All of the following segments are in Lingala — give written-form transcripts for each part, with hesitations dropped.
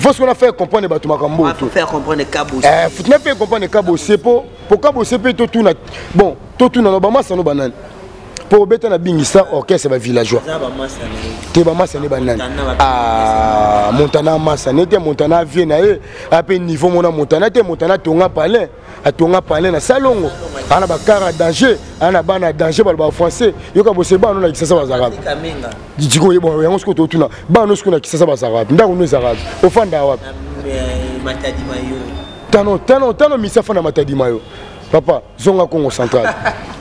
faut ce qu'on a fait comprendre Batou Makambo. Il faut faire comprendre Kabo. Faut faire comprendre Kabo Sepo. Pour Kabo Sepo, tout na bon, tout na Obama ça no banane. Pour bêter na bingisa orchestre va villageois. Te ba massa ne banane. Ah, Montana massa ne te Montana vient na e après niveau mona Montana te Montana tonga palais, a tonga palais na salongo. Ana ba kara danger, ana bana danger ba français. Yo ka bosse ba no na kisasa ba arabe. Diko yebo yango sko to tuna. Ba no sko na kisasa ba arabe. Ndako no arabe. Ofanda wapi? Matadi mayo. Tano misa fana Matadi mayo. Papa, Zonga Congo Central.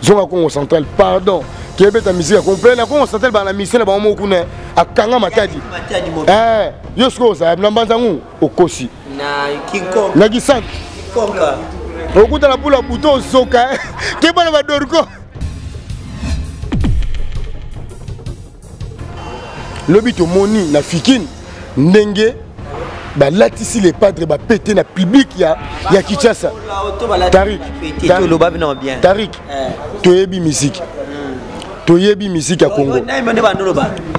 Zonga Congo Central, pardon. Qui est ta musique complète, la Congo Central, la mission de Bamo Kune, à Kanga Matadi. Yosko, ça a Blanbanzangou, au Kosi. Na King Kong. Nagisan. Konga. Au bout de la boule à bouton, Soka. Qui est pas le Dorko. Le but au Moni, na Fikine, Nenge. Bah là ici les padres bah péter na public ya Kinshasa. Tarik toyebi musique à Congo.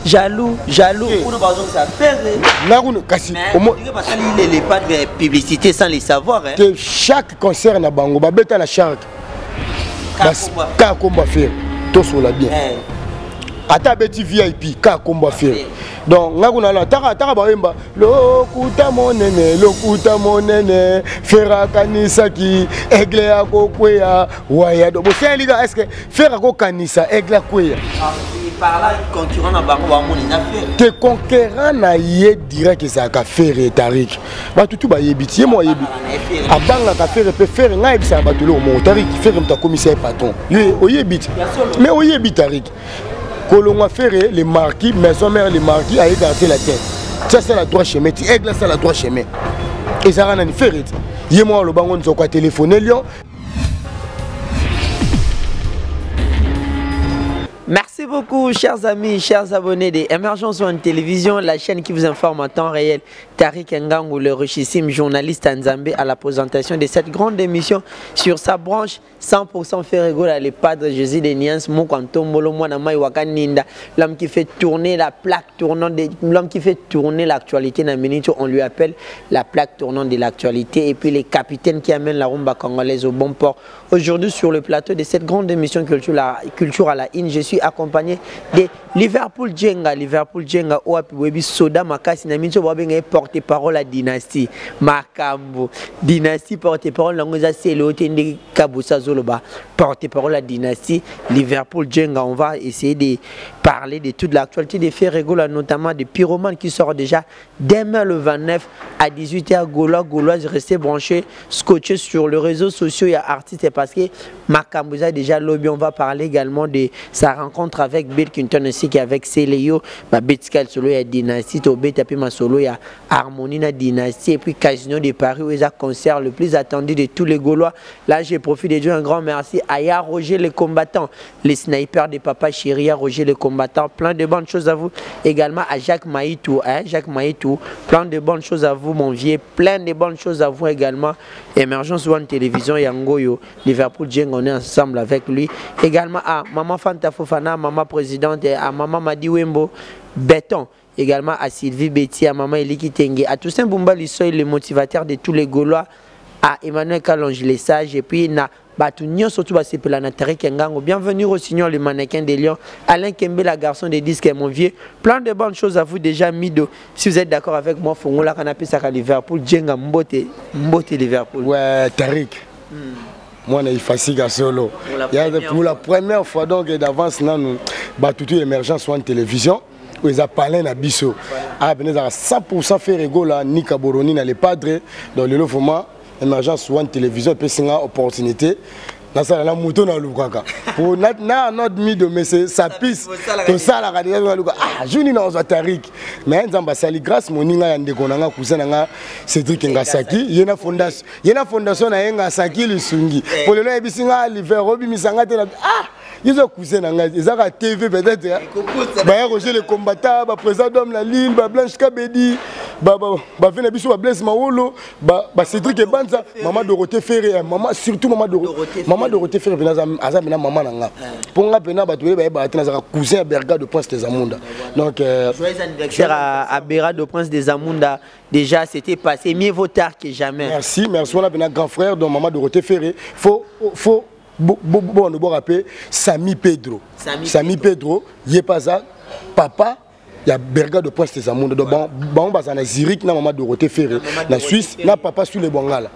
Jaloux là on kasi les padres publicité sans les savoir hein. Chaque concert na bango ba beta na charque ka combat faire tout sur la bien ata beti VIP ka combat faire. Donc, nous avons lokuta monene, fera kanisa ki, egle ya kokwea, waya do. Bossé liga, est-ce que fera kanisa, egle kwea? Par là, concurrent na bango ba moni na faire. Te conquérant na yé direct que ça ka faire Tarik. Ba tutu ba yebiti, yé mo yebi. Abanga ka faire peut faire ngai bisa ba tulo mo Tarik, faire mta commissaire patron. Yé oyebiti. Mais oyebiti Tarik. Colomba Ferré, les marquis, maison mère, les marquis, a écarté la tête. Ça, c'est la droite chemin. Tu aigle, c'est la droite chemin. Et ça, on a une ferré. Hier, moi, le bangon, nous avons téléphoné, Lyon. Merci beaucoup, chers amis, chers abonnés de Emergence One Télévision, la chaîne qui vous informe en temps réel. Tarik Ngangu, le richissime journaliste en Zambie, à la présentation de cette grande émission sur sa branche 100% Ferrego, les padres Jésus de Nians, Mokwantombolo, Mwanamai Wakaninda, l'homme qui fait tourner la plaque tournante, l'homme qui fait tourner l'actualité dans minute, on lui appelle la plaque tournante de l'actualité, et puis les capitaines qui amènent la rumba congolaise au bon port. Aujourd'hui, sur le plateau de cette grande émission culture à la IN, je suis accompagné de Liverpool Djenga, Oapi Webi Soda Makasi, Namincho Wabenga porte-parole à Dynastie, Makambo, Dynastie porte-parole, Langoza Selo, Tende Kabusa Zoloba, porte-parole à Dynastie, Liverpool Djenga. On va essayer de parler de toute l'actualité des faits rigolos, notamment des pyromanes qui sortent déjà demain le 29 à 18h. Gauloise, restez branchés, scotchés sur les réseaux sociaux, il y a artistes parce que Makambo a déjà lobby. On va parler également de sa rencontre avec Bill Clinton ainsi qu'avec Célio, Betskal Solo, il y a Dynastie, Tobé Tapima Solo, il y a Harmonie na Dynastie, et puis Casino de Paris où il y a un concert le plus attendu de tous les Gaulois. Là, j'ai profité de dire un grand merci à Ya Roger les combattants, les snipers de Papa Chéri, à Roger les combattants, plein de bonnes choses à vous. Également à Jacques Maïtou, plein de bonnes choses à vous, mon vieux, plein de bonnes choses à vous également. Emergence One Télévision, Yangoyo, Liverpool Djeng, on est ensemble avec lui. Également à Maman Fanta Fofana, Maman Présidente, et à Maman Madi Wembo, Béton. Également à Sylvie Betty, à Maman Eliki Tengue, à Toussaint Boumba Lissoy, le motivateur de tous les Gaulois, à Emmanuel Kalonji, les sages, et puis na Batunio, surtout à Sepelana Tarik Ngango. Bienvenue au Signor, le mannequin des Lions, Alain Kembe, la garçon des disques, mon vieux. Plein de bonnes choses à vous déjà, Mido. Si vous êtes d'accord avec moi, Fongo, la canapé, ça à Liverpool, Djenga, Mbote Liverpool. Ouais, Tarik. Moi, on est facile à solo. Pour la première fois, donc, d'avance, nous avons Emergence One Télévision. Ils ont parlé à Bisso. Ah, 100% fait rigolo là, Nika Boroni, les padres, dans le logement, Emergence One Télévision, et puis c'est une opportunité. Dans la moto na lukaka pour notre mido mais ça pisse tout ça la radio ah juni na Tarik mais nzamba sali grâce moninga ya ndeko nanga cousin nanga Cédric Ngasaki yena fondation na Ngasaki lisungi pour le ebisinga liver obi misanga te ah ils ont cousin nanga ezaka TV peut-être ba Roger le combattant ba président d'homme la Lille ba Blanche Kabedi ba vena biso ba Blaise Maolo ba Cédric Ebanza maman Dorothée Ferré maman surtout maman Dorothée Ferré vena azamena maman nanga ponga pena ba toye ba tena za cousin à Berga de Prince des Amunda donc joyeux anniversaire à Berga de Prince des Amunda. Déjà c'était passé mieux vaut tard que jamais. Merci on a un grand frère de maman Dorothée Ferré faut bon on doit rappeler Sami Pedro il est pas ça papa il y a Berga de Prince des Amunda donc bon bazana Zurich na maman Dorothée Ferré na Suisse na papa sur les Bongala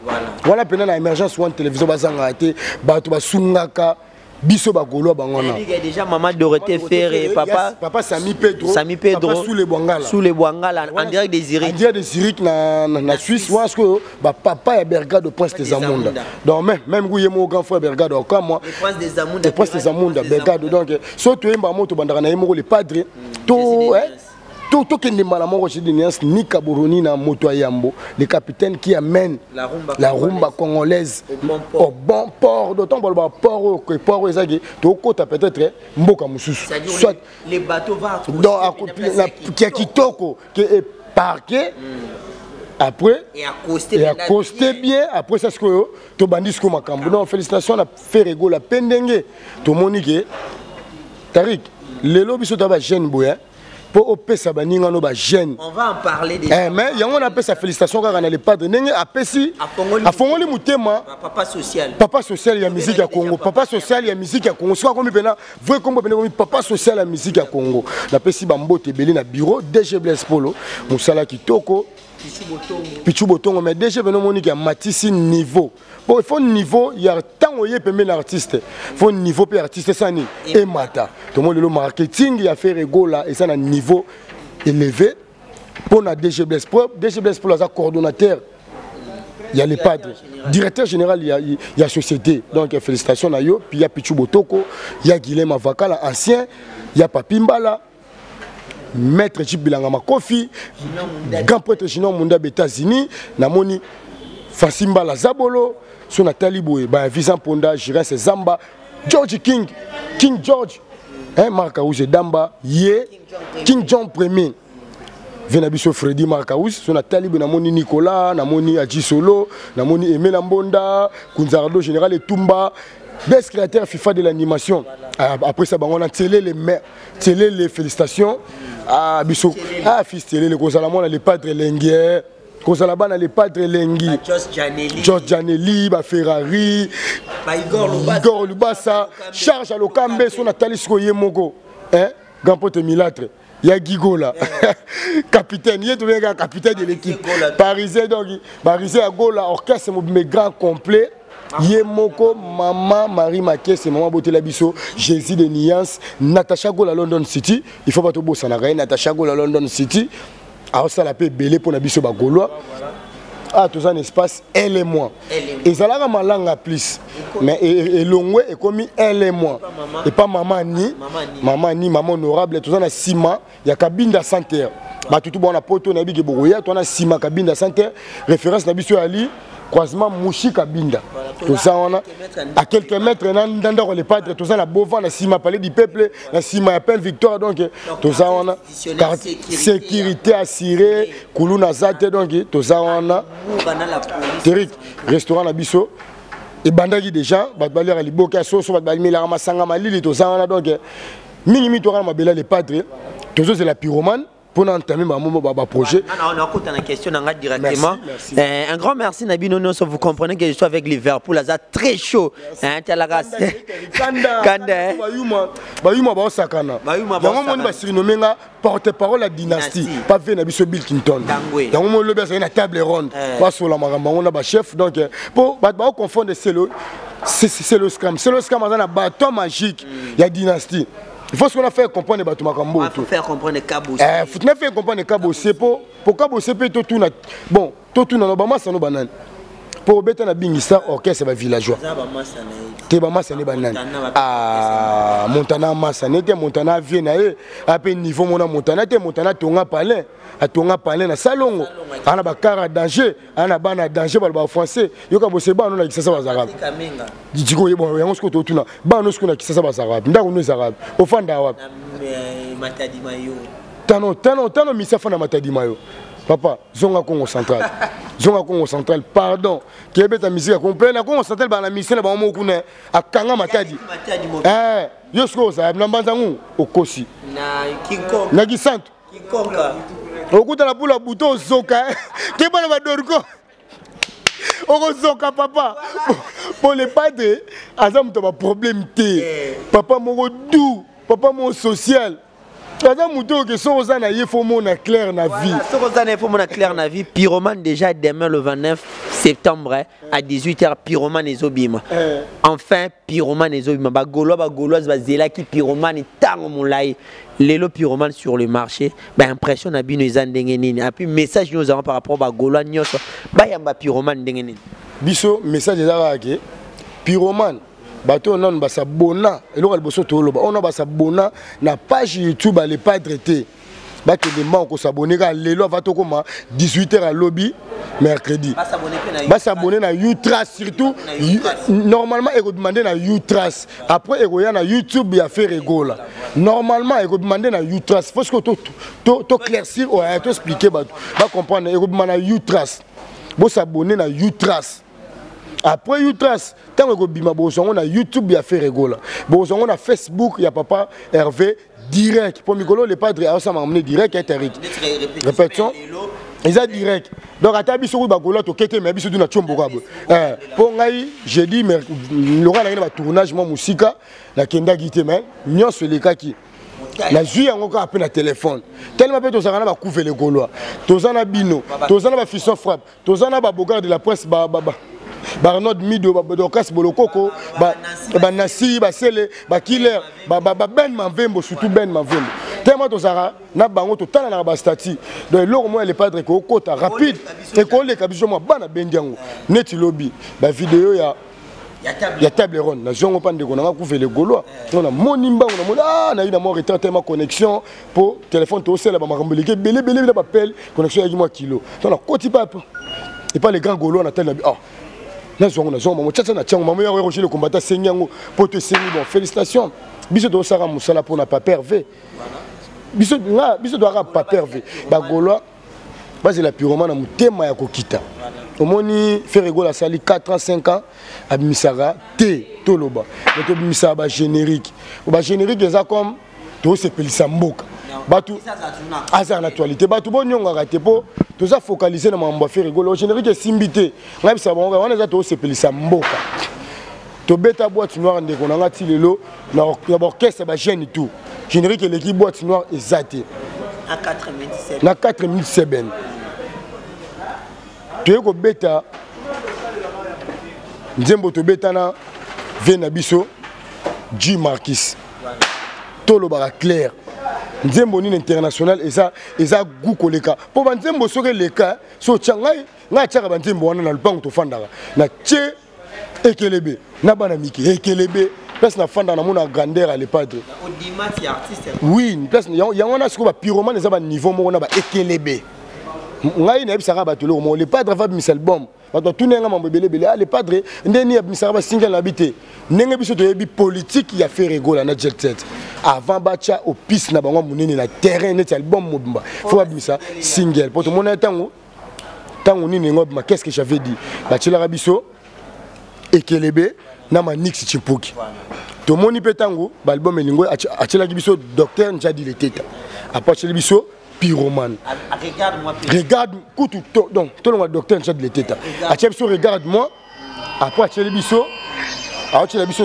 voilà pendant la émergence sur télévision bazanga été bato basungaka biso bagolo bangona déjà maman Dorothée Ferré papa Sami Pedro sous les Bongala en direct des Zurich na Suisse parce que papa ya Berga de Prince des Amunda donc même oui mon grand frère Berga donc comme moi le Prince des Amunda Berga donc surtout emba moto bandaka na yemo le padre tout qui n'est pas la mort chez ni Kaburoni na moto Yambo le capitaine qui amène la rumba congolaise au bon port d'autant pour le port ezagi to kota peut-être mboka mususu soit les bateaux vont qui a kitoko qui est parqué après et accosté bien après ça ce que to bandis ko makambo non félicitations on a fait rigolo la pendenge to monique Tarik lelo biso taba jeune boya pour opesa baninga no ba jeune on va en parler déjà mais yango on appelle sa félicitation car on a les padres nenge apesi afongoli mutema papa social ya musique ya Congo papa social ya musique ya Congo soit comme pena vrai Congo pena comme papa social ya musique ya Congo na pesi bambote belé na bureau DG Blaise Polo musala kitoko Pichu Botongo mais DG beno monique ya matisi niveau bon il faut niveau il y a tant oye pembe l'artiste faut niveau pe artiste ça ni et mata tout le monde le marketing il a fait rigola et ça na niveau élevé pour na DG Blaise Polo a coordonnateur il y a les padres directeur général il y a société donc félicitations à yo puis il y a Pichu Botoko il y a Guilhem Avakala ancien il y a Papi Mbala Maître Jibilanga Makofi grand prêtre Junior Munda États-Unis namoni Fasimba la Zabolo sur Nathalie Boué ba Vincent Ponda Jiresse Zamba George King George Marcaouz Damba King John Premier Venabiso Freddy Marcaouz sur Nathalie Boué namoni Nicolas namoni Adji Solo namoni Emela Mbonda Kunzardo Général Etumba best créateur FIFA de l'animation après ça on a télé les félicitations biso fils télé le Kosalamon les padres Lenguier Kosalabana les padres Lengui George Janelli Ferrari Igor Lubasa Charles Alokambe sur Nathalie Yemoko grand pote Milâtre il y a Gigola capitaine il est un capitaine de l'équipe parisien donc parisien à Gola orchestre mais grand complet Yemoko, maman, Marie Maké, c'est maman Botela Bisso, Jésus de Niance, Natacha Gola London City. Il faut pas te bosser en Natacha Gola London City. Alors ça la paix belé pour Nabiso Bagolois. Tout ça un espace, elle et moi. Et ça là ma langue à plus. Mais et l'ongwe est comme elle et moi. Et pas maman ni maman honorable. Tout ça na ciment. Il y a cabine de santé. Bah tout bon na poto na bigi bogoya. Tout na ciment cabine de santé. Référence Nabiso Ali. Croisement Mouchi Kabinda. Tout ça on a à quelques mètres dans les padres. Tout ça la Bovan, la Sima Palais du Peuple, la Sima appelle Victoire donc tout ça on a sécurité assurée, Koulouna Zate donc tout ça on a Terrique restaurant la Bisso et bandagi déjà batbaler à Liboka Soso batbaler la Ramasanga Malili tout ça on a donc minimi to ma bela les padres tout ça c'est la pyromane. Pour entamer ma projet. On a une question directement. Un grand merci Nabi Nono, vous comprenez que je suis avec Liverpool, là très chaud. Porte-parole la dynastie, pas fait Nabi Bill Clinton. Dans le bas une table ronde. Pas sur la maramba, on a chef donc pour confondre c'est le scam. C'est le scam dans un bâton magique. Il y a dynastie. Il faut ce qu'on a fait comprendre les bâtons Makambo. Il faut faire comprendre Cabo. Il faut faire comprendre Cabo. C'est pour Cabo, c'est pour tout na bon, tout na Obama ça no banane. Pour bêter na bingisa orchestre va villageois. Teba massa ne banane. Montana massa ne te Montana vient na après niveau mona Montana te Montana tonga palais. A tonga palais na salongo. Ana ba kara danger, ana bana danger ba français. Yoka bo seba no na kisasa ba arabe. Djiko yebo yango sko to tuna. Ba no sko na kisasa ba arabe. Ndako no arabe. Ofanda wa. Matadi mayo. Tano misa fana matadi mayo. papa zonga Congo central zonga Congo central pardon kebeta musique à complet na Congo central ba na mission na ba mo kuna akanga matadi yo sko ça na mbanzangu okosi na Kinko na gisanto Kinkonga okuta la pula buto zoka ke bana ba dorko okozoka papa pour les padres azam to ba problème té papa moko dou papa mon social. Clair na vie. Pyromane déjà demain le 29 septembre à 18h. Pyromane et Zobima. Enfin, Pyromane et Zobima. Gauloise, Zela qui Pyromane tango moulay. Lélo Pyromane sur le marché. Impression na bino izandengenini. Et puis message nous avons par rapport à Gaulois nyoso. Yamba Pyromane dengenini. Biso message là que Pyromane. Bato non basabona eloko liboso toloba on basabona na page YouTube les pas traité bato de man ko s'abonner ka lelo va to koma 18h à lobby mercredi basabonner na Utrace surtout normalement il faut demander na Utrace après il y a na YouTube il a fait rigola normalement il faut demander na Utrace faut que to claircir ou to expliquer ba comprendre il faut demander na Utrace bo s'abonner na Utrace. Après Utrace, tant que bima on a YouTube, il a fait rigola. On a Facebook, il y a papa Hervé direct. Pour Mikolo, les padres, ça m'a amené direct et Eric. Répétons. Ils ont direct. Donc à tabi sur Bagola, tu quittes mais biso du na chomboka. Pour ngai, j'ai dit mais Laurent a un tournage moi musique, la kenda guité mais nyon sur les kaki. La juillet encore appelé na téléphone. Tellement peu tozana ba couvrir les Gaulois. Tozana bino, tozana ba fisson frappe, tozana ba bogar de la presse Barnod Mido, Badokas Bolokoko, Nasi, Basele, Killer, Ben Manvembo, surtout Ben Manvembo. Tellement de Zara, n'a bango to tala na bastati. Donc l'or moi les padres ko kota rapide et ko les kabiso moi bana bendiango. Neti lobby, ba vidéo ya table ronde. Na jongo pande ko na couvrir les Gaulois. On a monimba on a mona na ina mo retard tellement connexion pour téléphone to sela ba makambelike belé ba appel connexion avec moi kilo. Donc na koti pas et pas les grands Gaulois na tel ah le combattant félicitations. Biso do sara musala pour na pas pervé. Biso doit pas pervé. Ba Gaulois base la Pyromane na mutema ya kokita. Omoni fait rigola sali 4 ans 5 ans abimisara te toloba. Mais to bimisara ba générique. Ba générique eza comme to se pelisa mboka. Batu asa na actualité batu bonyonga raté po toza focaliser na mambo faire rigolo générique simbité ngabi sabonga wana za to sepelisa mboka to beta boîte noire ndeko na ngati lelo na orchestre ba jeune tout générique l'équipe boîte noire exacté à 4 minutes na 4 minutes c'est ben to ko beta nzembo to beta na vena biso G Marquis tolo ba clair nzembo ni international eza goût koleka po banzembo soke leka so changai nga chaka banzembo wana na lupango to fandaka na tche ekelebe na bana miki ekelebe place na fanda na mona grandeur à les padres Audimat artiste oui place ya wana siko ba pyromane eza ba niveau moko na ba ekelebe ngai na ebisaka ba tolo mo les padres va mis album bato tunenga mambo belebele les padres ndeni ya misaka ba single habité ndenge biso to yebi politique ya fait rigola na jet set avant bacha au piste na bango munene na terrain net album mobimba faut babisa single pour tout monde tango nini ngobima qu'est-ce que j'avais dit bachela biso ekelebe na manix chipuki to moni petango ba album elingo achela biso docteur Njadi Leteta apachela biso Pyromane. Regarde kutu donc tout le docteur Njadi Leteta achela biso regarde-moi après achela biso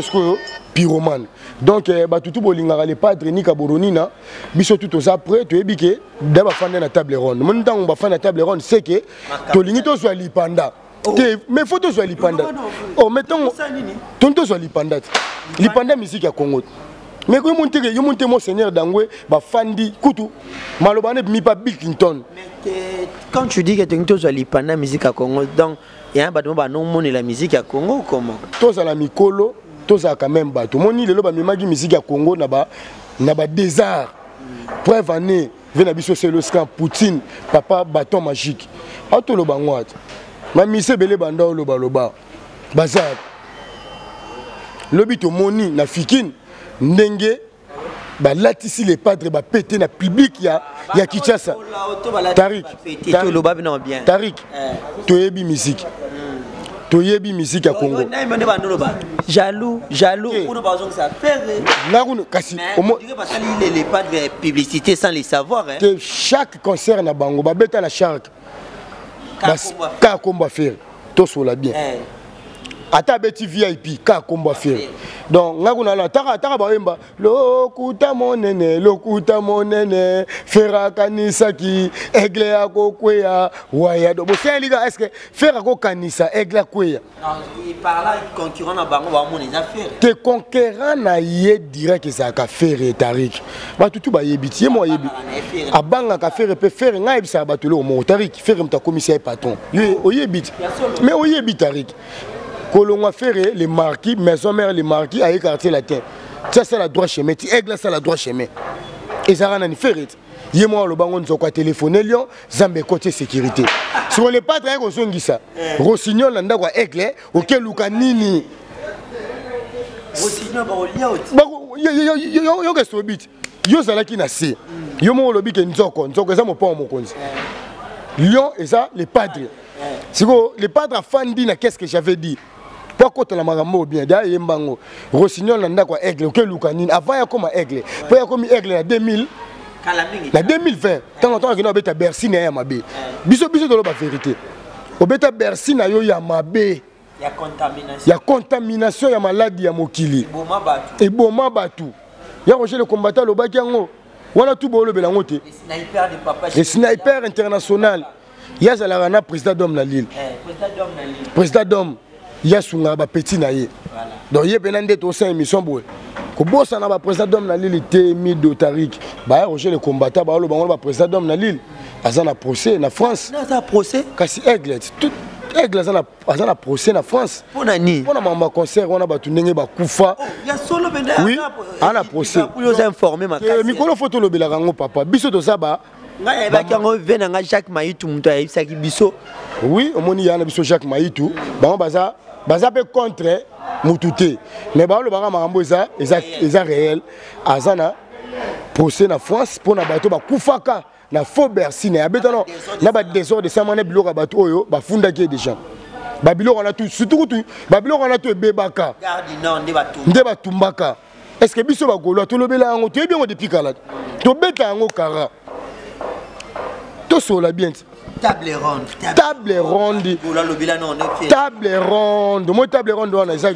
sko Pyromane. Donc batutu bolingaka les padres ni kaboronina biso tout aux après to ebike d'aba fanda na table ronde mon ntango ba fanda na table ronde c'est que to lingi to zwa lipanda mais faut to zwa lipanda oh mettons tonto zwa lipanda musique ya Congo mais ko monte mon seigneur dangwe ba fandi kutu malobane mi pa Bill Clinton. Mais quand tu dis que tonto zwa lipanda musique à Congo donc il y a un bateau ba non moni la musique à Congo comment to za la mikolo to za quand même bateau moni lelo ba mimagi musique à Congo na ba désert preuve année vena biso c'est le scan Poutine papa bâton magique auto lo bangwat ma mise belé banda lo baloba bazar lobi to moni na fikine ndenge bah latisi les padres bah pété na public ya Kinshasa. Tarik toyebi musique. Toyebi musique à Congo. Jaloux pour nous ça faire. Kasi les pas de publicité sans les savoir hein. Que chaque concert na bango ba beta na chaque ka combat faire to sola bien. Ata beti VIP ka combat faire. Donc ngakuna la taka ba yemba lokuta monene fera kanisa ki aigle ya kokweya waya do bosia liga est-ce que fera ko kanisa aigle kweya il parle concurrent na bango ba mon les affaires te conquérant na ye direct ça ka faire Tarik ba tutu ba yebiti mo yebi abanga ka faire pe faire ngai bisa ba tulo mo Tarik faire mta commissaire patron yo oyebiti mais oyebi Tarik Colon a fait les marquis, maison mère les marquis à écarter la terre. Ça c'est la droite chemin, tu aigle ça la droite chemin. Et ça rend fait. Yémo le bangon nous a téléphoné Lyon, Zambé côté sécurité. Si on n'est pas très gros ça. Rossignol landa quoi aigle, auquel Luka Nini. Rossignol ba Lyon. Yo que so bit. Yo zala ki na se. Yo mo lobi ke nzoko ça mo pas mon konzi. Lyon et ça les padres. Si les padres fandi na qu'est-ce que j'avais dit. Pourquoi tu la marambo bien d'ailleurs yembango Rossignol nanda kwa aigle que Lukanine avant ya comme aigle pour ya comme aigle na 2000 la 2020 tant que na beta Bercy na ya mabe biso de la vérité au beta Bercy na yo ya mabe ya contamination ya maladie ya mokili et boma batu ya roger le combattant lo baki yango wana tout bolo belango te les sniper international ya zala na président d'homme na Lille président d'homme ya sunga ba petit na ye donc ye benande to sa émission boy ko bossa na ba président d'homme na Lille té mi do Tarik ba roger le combattant ba lo bango ba président d'homme na Lille azana procès na France na procès kasi aigle tout aigle azana procès na France pona ni pona mama concert wana ba tunenge ba kufa ya solo benda oui ana procès pour nous informer ma kasi mikolo photo lo bela rango papa biso to saba ngai ba kango vena nga Jacques Mayitou muto ayibisaki biso oui omoni yana biso Jacques Mayitou bango baza pe contre mututé mais ba lo banga makambo eza réel azana procès na France pona bato ba kufaka na faux Bercy na betano na ba désordre de samane biloko bato oyo ba fundaki déjà ba biloko na tout surtout tout ba biloko na tout bebaka garde non nde batumbaka est-ce que biso ba golo to lobela ngo to bien depuis kala to beta ngo kara to sola bien table ronde moi table ronde on a ça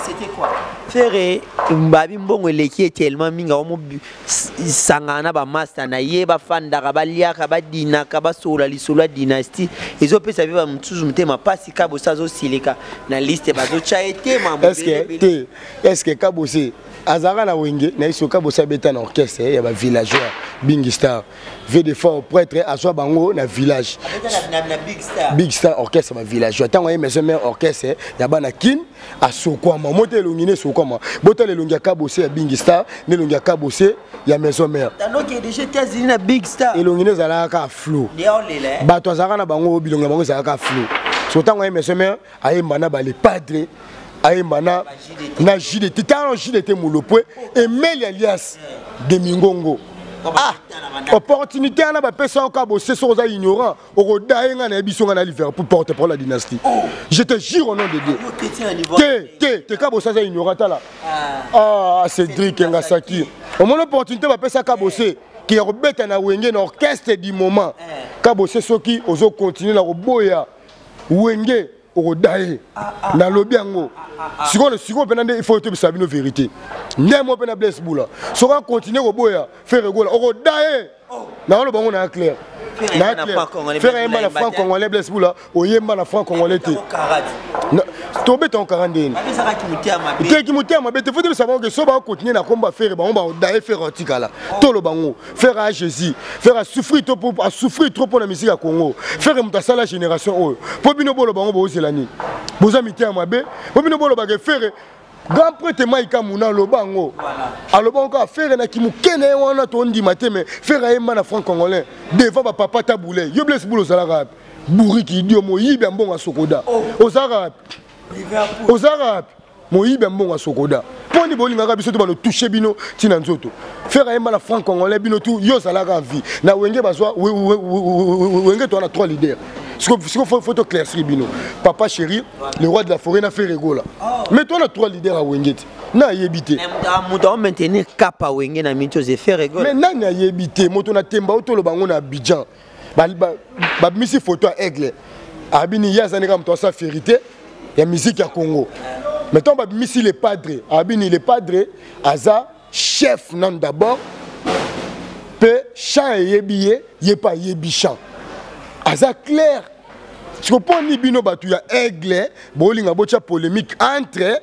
c'était quoi faire mbabi mbongo leki tellement minga omo sangana ba master na ye ba fanda ka ba liaka ba dina ka ba sola lisolo dynastie ezo pesa biba mtuzu mtema pasi kabo sazo sileka na liste ba zo chaete mambo est-ce que kabose azara na wenge na iso kabosa beta na orchestre ya ba villageois Big Star veut des fois prêtre aswa bango na village Big Star orchestre ba villageois tango maison mère orchestre ya bana kin asokwama mote longine sokwama bota le longia kabose ya Big Star ne longia kabose ya maison mère donc déjà États-Unis na Big Star et longine zala ka flow bato azara na bango bilonga bango zala ka flow so tango maison mère ayemba na ba les padres ayemba na JDT tant JDT mulopwe et Mel alias de Mingongo opportunité na ba pesa ka bosser sur za ignorant au daenga na biso na Liverpool porte pour la dynastie je te jure au nom de Dieu te ka bosser za ignorant là Cédric Ngasaki au mon opportunité ba pesa ka bosser qui robeta na wenge na orchestre du moment ka bosser soki ozo continuer na roboya wenge au dae na lobiango siko penande il faut te savoir nos vérités nemo pena bless bula so va continuer au boya faire regola au dae na lo bango na clair faire un mal franc congolais bless bula o yemba na franc congolais te to beta en 41 qui mutia ma bete faut te savoir que so va continuer na combat faire bango ba dae faire antikala to lo bango faire à Jésus faire à souffrir trop pour la musique à Congo faire mutasala la génération o po bino bolo bango bo zelani boza mitia mabe po bino bolo ba faire grand prêtre Maïka Mouna Lobango. Alors bon encore faire na ki mukene wana to ndima te mais faire ayemba na franc congolais devant ba papa taboulé yo bless boulot sala bourri ki dio moyibe mbonga sokoda aux arabes mo yibe mbonga sokoda poni bolinga biso to ba no toucher bino tina nzoto faire ayemba la franc congolais bino tout yo salaka vie na wenge bazwa wenge to na 3 leaders ce qu'il faut te claircir bino papa chéri le roi de la forêt n'a fait rigola mais toi on a 3 leaders à wenge na yebité muto maintenir cap à wenge na minto ze faire rigola mais nani a yebité moto na temba otolo bango na Abidjan ba misi photo à aigle abini yazane comme toi sa vérité ya musique à Congo. Mettons ba misi les padres abini les padres aza chef nan d'abord pe chant yebiye yepa yebi chant aza clair tu comprends ni bino batu ya aigle bolinga bocha polémique entre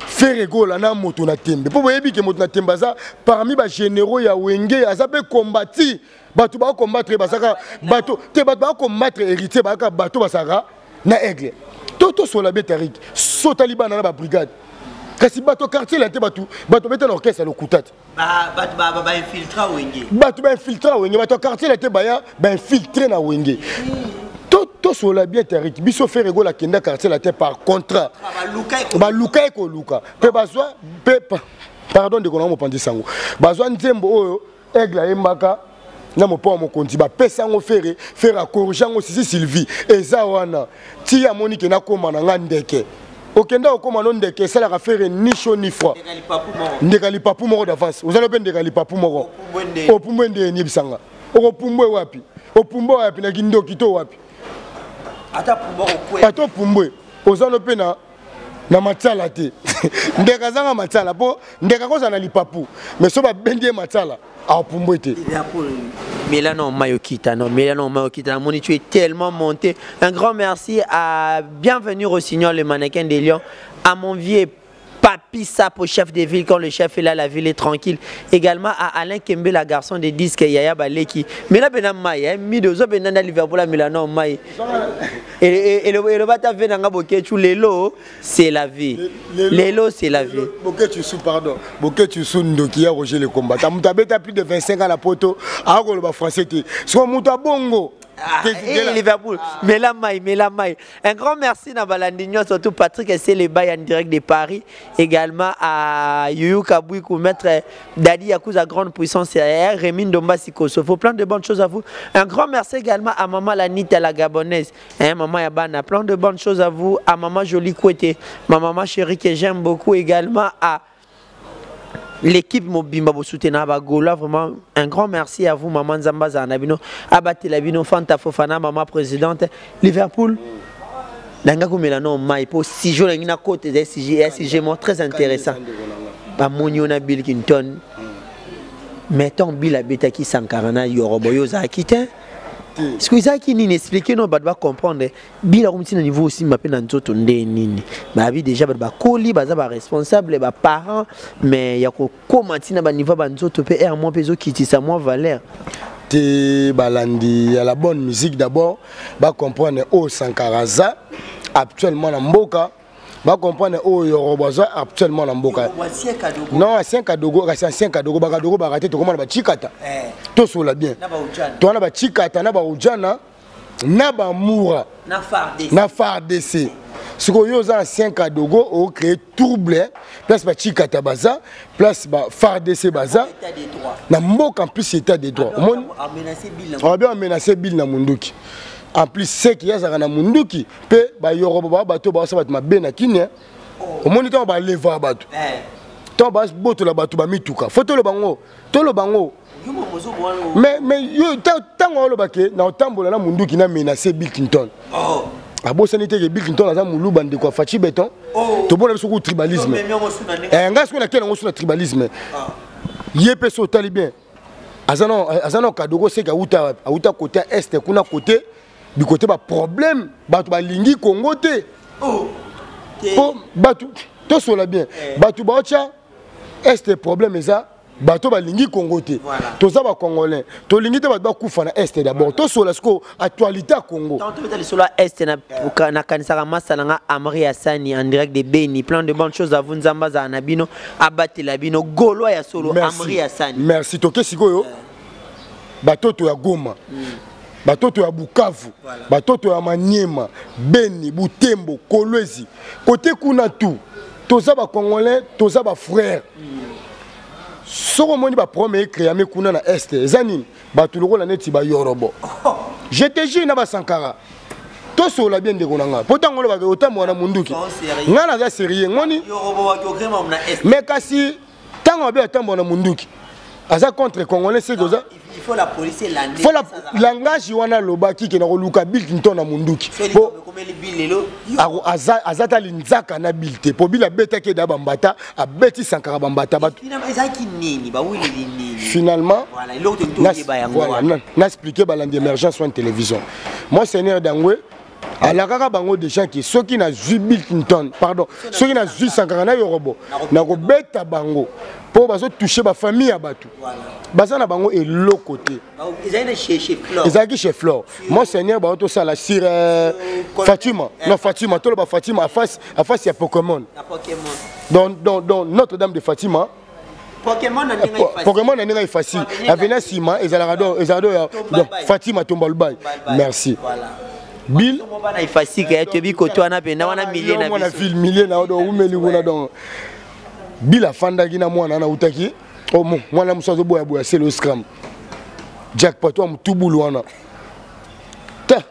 Ferregola na moto na tembe po boyebi ke moto na tembe aza parmi ba généraux ya wenge aza pe combattre bato ba combattre basaka bato te bato ba combattre héritier ba bato basaka na aigle toto sur la bétarik sota libana na ba brigade kasi bato quartier la te bato beta na orchestre le kutat ba infiltra wenge bato quartier la te ba infiltrer na wenge toto sur la bétarik biso Ferregola la kenda quartier la te par contrat ba luka ko luka pe bazwa pe pardon de kono mo pandi sango bazwa nzembo oyo aigle embaka na mopo mo konti ba pesa ngo faire a corriger ngo sisi Sylvie eza wana ti ya monique na koma na ngandeke okenda okoma no ndeke sala ka faire ni chaud ni froid ndekali papu moko d'avance vous allez ben ndekali papu moko opumbwende ni bisanga okupumbwe wapi opumbo wapi na kindo kito wapi ata pumbo okwe ata pumbwe ozalo pe na matala te ndeka zanga matala po ndeka koza na lipapu mais so ba bendie matala a pumbwe te Mélano Mayokita, Moni, tu es tellement monté. Un grand merci à bienvenue au Signor le mannequin des Lions, à mon vieux Papi Sapo, chef de ville, quand le chef est là, la ville est tranquille. Également à Alain Kembe, la garçon des disques Yaya Baleki. Mais là, ben Maï, Midozo Benanda Liverpool, Milano Maï. Et le bata venanga boketu lelo, c'est la vie. Lelo, c'est la vie. Boketu sous pardon. Boketu sous Ndoki a Roger le combat. T'as plus de 25 ans à la poto. Ah, le bas français. Soit Mouta Bongo. Liverpool, mais la maille. Un grand merci à Balandinho, surtout Patrick et c'est les bails en direct de Paris. Également à Youyou Kabouikou, maître Dadi Yakouza, grande puissance, Rémi Ndomba Kosovo. Plein de bonnes choses à vous. Un grand merci également à Maman Lanita, la Gabonaise. Maman Yabana, plein de bonnes choses à vous. À Maman Jolie Kouete, ma maman chérie que j'aime beaucoup. Également à l'équipe Mobimba Bosutena Bagola, vraiment un grand merci à vous, Maman Zambaza Nabino, Abate Labino, Fanta Fofana, Maman présidente, Liverpool. Dangaku Melano Maipo, 6 jours, il y a un côté de SIG, très intéressant. Moniona Bill Clinton, mettons Bill Abetaki Sankarana, Yoroboyo Zakita. Ce que ça qui n'est expliqué, non, va comprendre. Bila comme si niveau aussi ma peine en tout on nini. Ma vie déjà ba coli, ba responsable, ba parents, mais ya ko comment si na ba niveau ba nzoto pe moi peso kiti sa moi valeur. Te balandi à la bonne musique d'abord, ba comprendre au Sankaraza actuellement en Mboka. Ba comprendre o Yoroboza actuellement en Mboka. Non, ancien Kadogo, ancien Kadogo ba raté to comment ba chikata. To sola bien. To na ba chikata na ba ujana na ba moura na FARDC. Ce que yo za ancien Kadogo o créé trouble place ba chikata baza, place ba FARDC baza. Na Mboka en plus état des droits. On a menacé Bill na Munduki. En plus c'est qu'il y a na munduki pe ba yoroba bato ba sabat mabe na kinya au moniteur ba leva bato to ba boto la bato ba mituka photo le bango to le bango mais yo tango lo bake na otambola na munduki na menacer Bill Clinton a bo sanité que Bill Clinton aza mulu bande ko fachi béton to bona biso ko tribalisme ngas ko na kena ngo sur tribalisme yepé so talibien azano kadogo c'est ka uta côté est kuna côté du côté ba problème batu ba lingi Congo te po batu to sola bien batu ba ocha est problème eza batu ba lingi Congo te to za ba congolais to lingi te ba kufa na est d'abord to sola sko actualité Congo tant to sola est na kanisa masala nga Amri Asani en direct de Beni plein de bonnes choses à vous nzamba za nabino abate labino golo ya solo Amri Asani merci to ke sikoyo batoto ya Goma batoto ya Bukavu, batoto ya Maniema, Beni, Butembo, Kolwezi, côté kuna tout toza ba congolais toza ba frère soko moni ba premier créer me kuna na est ezani ba tuloko la neti ba yorobo GTG na ba Sankara to so la bien de konanga pourtant ngolo ba otambo na munduki ngana za sérieux ngoni yorobo wa kokema na est mais kasi tango ba otambo na munduki aza contre congolais c'est goza il faut la police l'année faut la langage wana lobaki ke na koluka Bill Clinton na munduki po komeli Bill lelo azata linzaka na Bill te po Bill abeta ke da bambata abeti Sankara bambata ba ezaki nini ba wili nini finalement voilà l'autre tout ba yango voilà na expliquer ba l'émergence sur une télévision moi Seigneur Dangwe ala kaka bango des gens qui ceux qui na vu Bill Clinton pardon ceux qui na vu Sankara na yorobo na ko beta bango pour bazo toucher ba famille ya batu baza na bango et l'autre côté ezaki chez Flore Monseigneur ba to sala sur Fatima non Fatima to ba Fatima à face ya Pokémon dans Notre-Dame de Fatima Pokémon na ninga facile avena sima ezalado Fatima Tombalbay merci Bill na ifasi ka tobi ko to na penda wana millier na biso film millier na do umeli kuna donc Bill afanda gina mwana na utaki oh mwana musazo boya boya c'est le scram jackpot wa mtubulu wana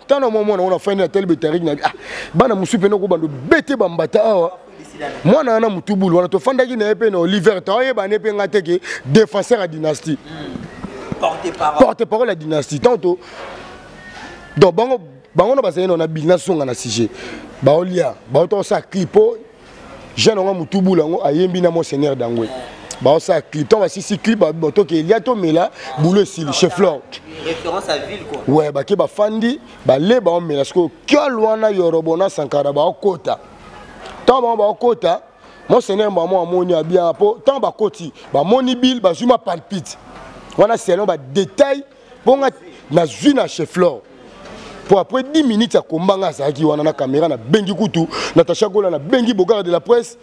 tana momo na fanya tel betarik na bana musupe no ko bando bete bambata awa mwana na mtubulu wana to fanda gina epe na Oliver taye bane pe ngateke défenseur à dynastie porte-parole à dynastie tanto donc bango na basayeno na Bill na songa na sujet baolia baoto sa clipo jeune nga mutubula ngo ayembi na Monseigneur Dangwe ba sa clip to ba si clip ba to ke Elia to mela boulot sil chef Flore référence à ville quoi ouais ba ke ba fandi ba le ba on mela sko kyalwana yorobo na Sankara ba okota to ba okota Monseigneur maman amoni abia po tant ba koti ba moni Bill ba zuma palpite wana selon ba détail bonga na zuna chef Flore pour après 10 minutes à kombanga zaki wana na caméra na bengi kutu Natacha Gola na bengi Bogard de la presse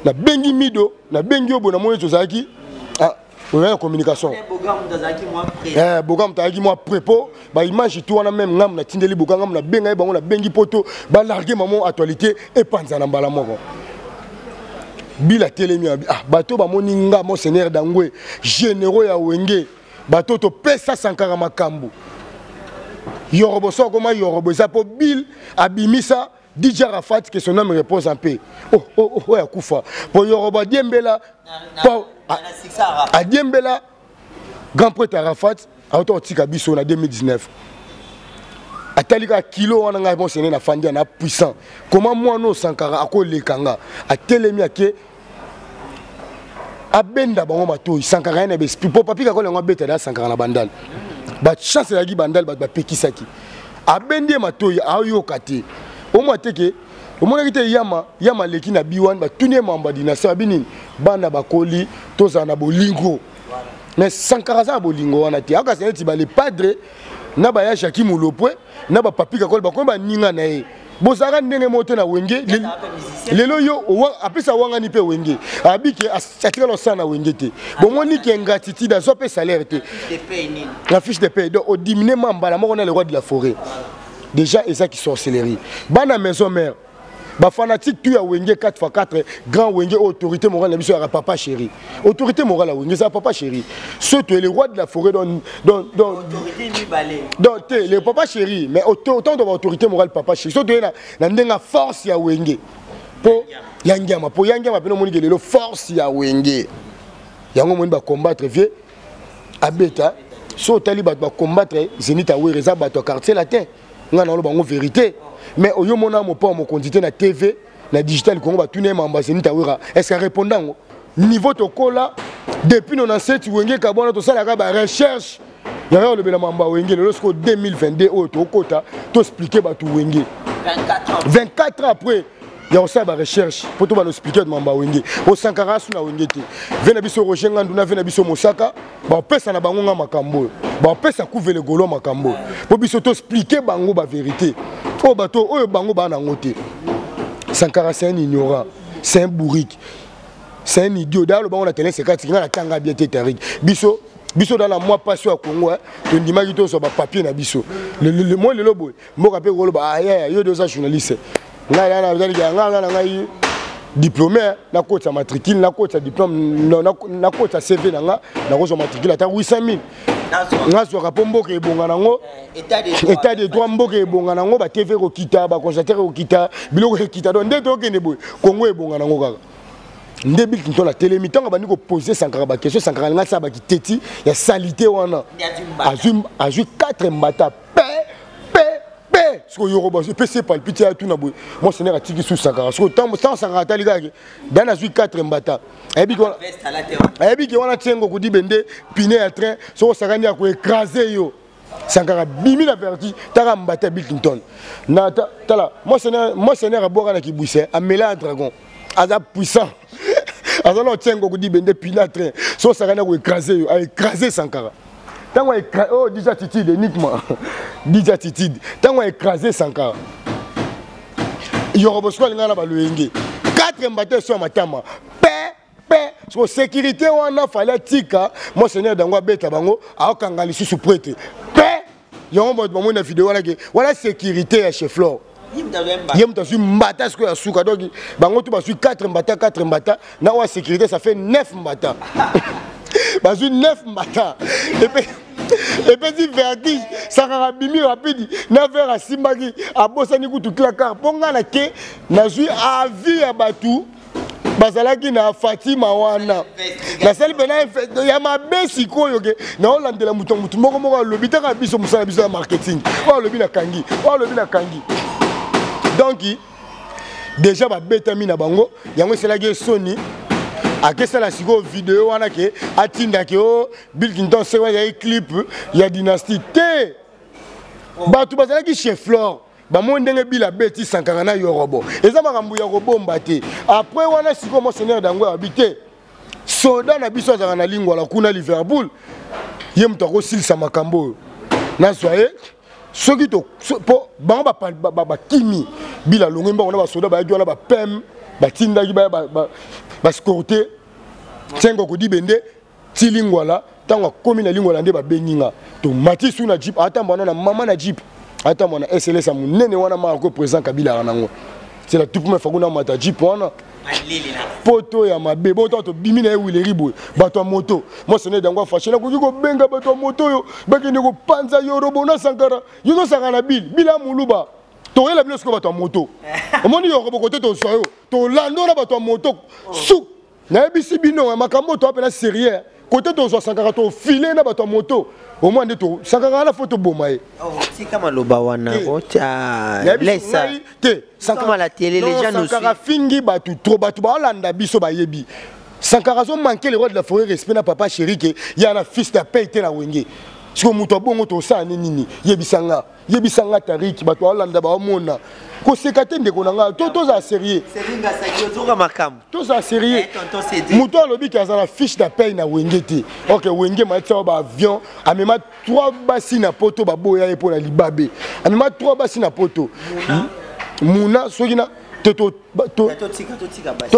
na bengi Mido na bengi obo na moyo zaki la communication Bogard mtazaki moi prépo ba image tout wana même ngam na tindeli Bogard ngam na benga bango na bengi poto ba larguer maman actualité et panza na mbala moko bila telemi bato ba moninga Monseigneur Dangwe généraux ya Wenge bato to pesa Sankara makambu Yorobo so comment Yorobo ça pour Bill abimisa DJ Arafat que son âme repose en paix. Oh akufa. Pour Yorobo Diembela a Diembela grand prêtre Arafat a auto-tika biso na 2019. Atalika kilo wana nga bon sene na fandi na puissant. Comment moi no Sankara akole kanga a telemi ake abenda bango mato Sankara na bespi po papi ka ko lengo beta da Sankara na bandal. Ba chance la gi bandal ba pekisaki abendi matoyi ayoka te o mateke o mona kite yama leki na biwan ba tunie mamba dinasa binini bana bakoli toza na bolingo mais Sankara za bolingo wana te aka seneti ba le padre na ba ya Jacques Mulopwe na ba papi ka ko ba ko ba ninga na ye bozaka ndenge moto na Wenge lelo yo apesa wanga ni pe Wenge abiki atikala sana Wenge te bomoni ki ingratitude azo pe salaire te la fiche de paie donc au diminuer mambala moko na le roi de la forêt déjà et ça qui sorcellerie bana maison mère ba fanatique tu ya Wenge 4x4 grand Wenge autorité morale na biso ya papa chéri autorité morale à Wenge ça papa chéri ce tu es le roi de la forêt donc le papa chéri mais autant de autorité morale papa chéri so tu es na ndenga force ya Wenge po yangama peno moni le force ya Wenge yango moni ba combattre vieux abeta so tali ba combattre Zenith Awereza ba to quartier latin ngana lo bango vérité mais oyo mona mo pa mo condité na TV na digital Congo ba tuné mamba Zenith Awera est-ce que répondant niveau to kola depuis 97 Wenge kabona to sala ka ba recherche ya le bela mamba Wenge lorsqu'au 2022 o to kota to expliquer ba tu Wenge 24 ans après il y a aussi une recherche pour tout le expliquer de Mamba Wenge. Au Sankara, sur la Wenge. Vena biso Roger Nganduna, vena biso Mosaka, ba pesa na bango nga makambo. Ba pesa couvre le golo makambo. Pour biso to expliquer bango ba vérité. Oh bato, oh bango ba na ngote. Sankara c'est un ignorant, c'est un bourrique, c'est un idiot. D'ailleurs le bango la télé c'est quand il a tanga bien tétarik. Biso dans la mois passé à Congo, tu dis magito sur ba papier na biso. Le moi le lobo, moi rappelle golo ba aïe yo deux journalistes. diplômé na coach matricule na coach diplôme na coach CV na coach matricule ata 800 000 ngazwaka po mboka ebonga nango état de droit mboka ebonga nango ba TV ko kita ba constater ko kita biloko ekita donc nde to kende boy Congo ebonga nango kaka nde Bill Clinton la télé mitonga bandi ko poser Sankara ba question Sankara nga sa ba kiteti ya salité wana azui 4 mbata parce que Yoruba je peux palpiter à tout na boy moi c'est n'est tiki sous Sankara parce que tant Sankara tali gaki dans azui 4 mbata ebi ki wana tiengo ko di bende piné à train so sakani ko écraser yo Sankara bimi la verti tara mbata Bill Clinton na tala moi c'est n'est aboka na kibousse amela dragon aza puissant azalo tiengo ko di bende piné à train so sakani ko écraser yo a écraser Sankara. Tant oh, déjà Titide, uniquement. Déjà Titide. Tant qu'on a écrasé Sankara. Il y aura besoin de 4 mbatteurs sur ma tama. Sur sécurité, on a fallu tika. Moi, Seigneur Dangwa Beta Bango, à Okangali sous prêtre. Il y a une vidéo voilà sécurité à chef Flore. Yem ta su mbata ce que asuka donc bango tu basu 4 mbata na wa sécurité ça fait 9 mbata. Basu 9 mbata. Et puis si vertige Sankara bimi rapide na vers à Simbagi à Bosani kutu klakar ponga na ke na ju avi ya batu bazalaki na Fatima wana na sali bena ya mabesi koyo ke na olandela mutu moko lobitaka biso musala biso ya marketing o lobi na kangi donc déjà ba betami na bango yango selaki Sony a qu'est-ce la sigo vidéo wana ke atinda ke o Bill Clinton c'est ouais y a clip il y a dynastie té ba tu bazala ki chef Flore ba mo ndenge bila beti Sankara na Yoruba eza makambu ya robomba te après wana sigo mo Seigneur Dangwa habité soda na biso za na lingwa la kuna Liverpool yem to ko silsa makambo na soye soki to po bango ba kimi bila longemba on ba soda ba yona ba pem ba tinda ki ba scorté tiengo ko di bende tilingwala tango komi na lingwala nde ba benginga to mati su na jeep ata mwana na mama na jeep ata mwana SLS munene wana ma ko président Kabila nango c'est la toute première fois qu'on a mata jeep wana poto ya mabe boto to bimina e wileri boy bato moto moi ce n'est Dangwa fâché na ko benga bato moto yo bakende ko panza Yoruba na Sankara yo no Sankara bila muluba to la bilo sko bato moto omoni Yoruba côté to soyo to lando na bato moto sou na bisi bino makambo to apela sérieux côté to Sankara to filer na bato moto au moins de to Sankara na photo bomaye oh si kama loba wana ota laissa te Sankara la télé les gens nous Sankara fingi batu trop batu ba landa biso ba yebi Sankara zo manquer le roi de la forêt respect na papa chéri que ya na fils de paye na wenge siko muto bongo to sa nini yebisanga tariki batu ba landa ba mona ko sekate ndeko nanga to za sérieux seringa sakio to makam to za sérieux muto alobi ki azana fiche de paye na wenge te OK wenge matsa ba avion amema 3 basi na poto ba boya e pona libabe amema 3 basi na poto muna soki na to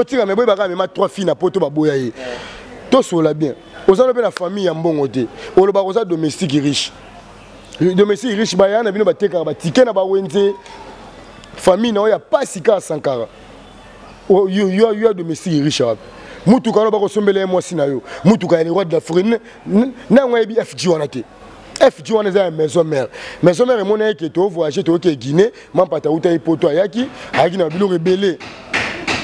tika me boy ba amema 3 filles na poto ba boya e to sola bien ozalo pe na famille ya mbongo te oloba koza domestique riche ba yana bino bateka ba ticket na ba wenze famille na ya pasika Sankara yo domestique riche mutu kana ba ko sombele mo sinayo mutu ka le roi de la forêt na ngwa bi FG wana te FG wana za maison mère mona ke to voyager to ke Guinée mampata uta ipoto ayaki na bilo rebelle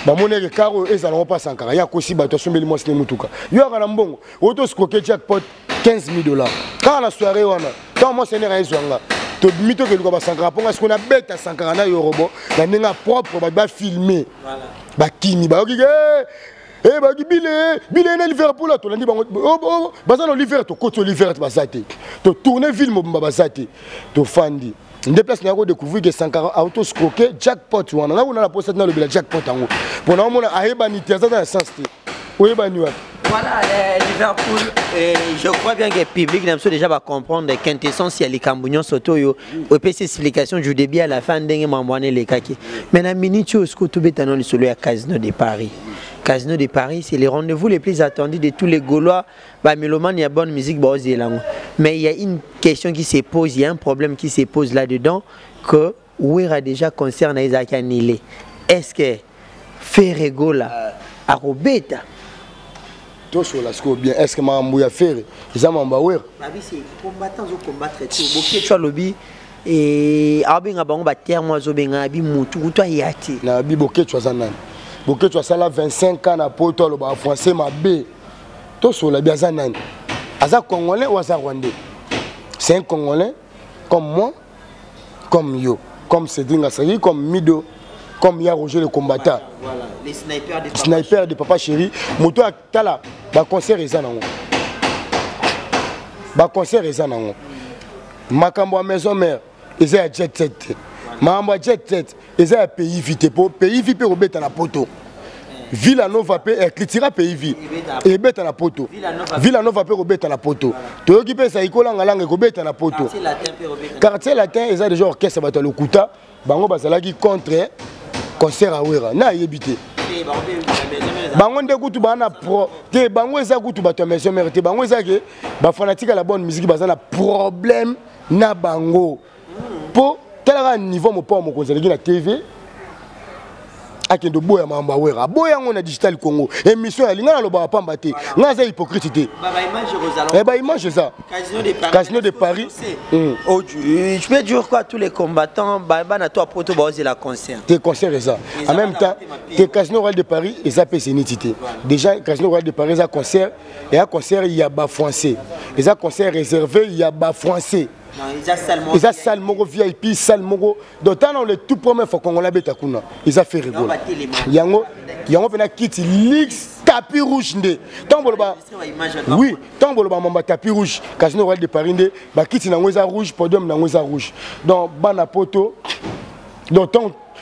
ba mona ke karo ezala pas Sankara ya kosi ba to sombele mo sinayo mutuka yo kana mbongo auto scoquer jackpot $15,000 quand la soirée wana tant moi c'est ne ezwanga to mito ke luka Sankara ponga ce qu'on a bête Sankara na Yoruba na ninga propre ba filmer voilà ba kini ba okike ba bile na Liverpool to landi bango baza no Liverpool to côté Liverpool basate to tourner film ba basate to fandi déplace na ko découvrir que Sankara auto scroquer jackpot wana na la poste na le jackpot ango pona mona ayeba ni tiaza dans sens te oyeba ni wa. Voilà, Liverpool, je crois bien que le public n'a déjà pas comprendre la quintessence il y a les Cambougnons Soto yo au PC explication du début à la fin d'engue mamouane les kaki. Mais la minute où ce que tout bétanon sur le Casino de Paris. Casino de Paris, c'est les rendez-vous les plus attendus de tous les Gaulois. Bah mélomane, il y a bonne musique, bah osez là. Mais il y a une question qui se pose, il y a un problème qui se pose là-dedans que Ouira déjà concerne Isaac Anile. Est-ce que Ferregola à Robeta. Tout sur la score bien. Est-ce que Mambo a fait? Ils ont Mambaouer. Babi c'est combattant au combattre tout. Boké tu as lobby et abenga bango ba terre moi zo benga bi mutu toi yati. Na bi boké tu as nan. Boké tu as ça là 25 ans na poto le ba français ma B. Tout sur la bien zanan. Aza congolais ou aza rwandais? C'est un congolais comme moi, comme yo, comme Cédric Ngassari, comme Mido, comme Ya Roger le combattant. Voilà, les snipers de Papa Chéri. Moto a tala ba concert eza nango. Ba concert eza nango. Makambo a maison mère, eza ya jet set. Makambo jet set, eza ya pays vite po pays vite pe robeta na poto. Villanova pe écritira pays vite. Et beta na poto. Villanova pe robeta na poto. Toyoki pe sa ikola ngalanga robeta na poto. Quartier latin eza déjà orchestre bato lokuta, bango bazalaki contre concert à Wera. Na yebité. Bango nde kutu bana pro te bango eza kutu bato maison mère te bango eza ke ba fanatique à la bonne musique bazana problème na bango. Po tel niveau mo pa mo konzalaki na TV akendo boya mamba Wera. Boya ngona digital Congo. Émission ya lingana loba pamba te. Nga za hypocrite te. Baba image Rosaland. Eh ba image ça. Casino de Paris. Oh je peux dire quoi tous les combattants baba na toi poto ba oser la concert. Tes concerts ça. En même temps, tes Casino Royal de Paris et ça peut s'initité. Déjà Casino Royal de Paris ça concert et un concert il y a bas français. Et ça concert réservé il y a bas français. Ils ont salle moko VIP, salle moko. Donc tant le tout premier fois qu'on l'a bêta kuna, ils ont fait rigoler. Yango pena kiti lix tapis rouge ndé. Tant boloba. Oui, tant boloba mamba tapis rouge. Casino Royal de Paris ndé, ba kiti na ngoza rouge, podium na ngoza rouge. Donc bana poto. Donc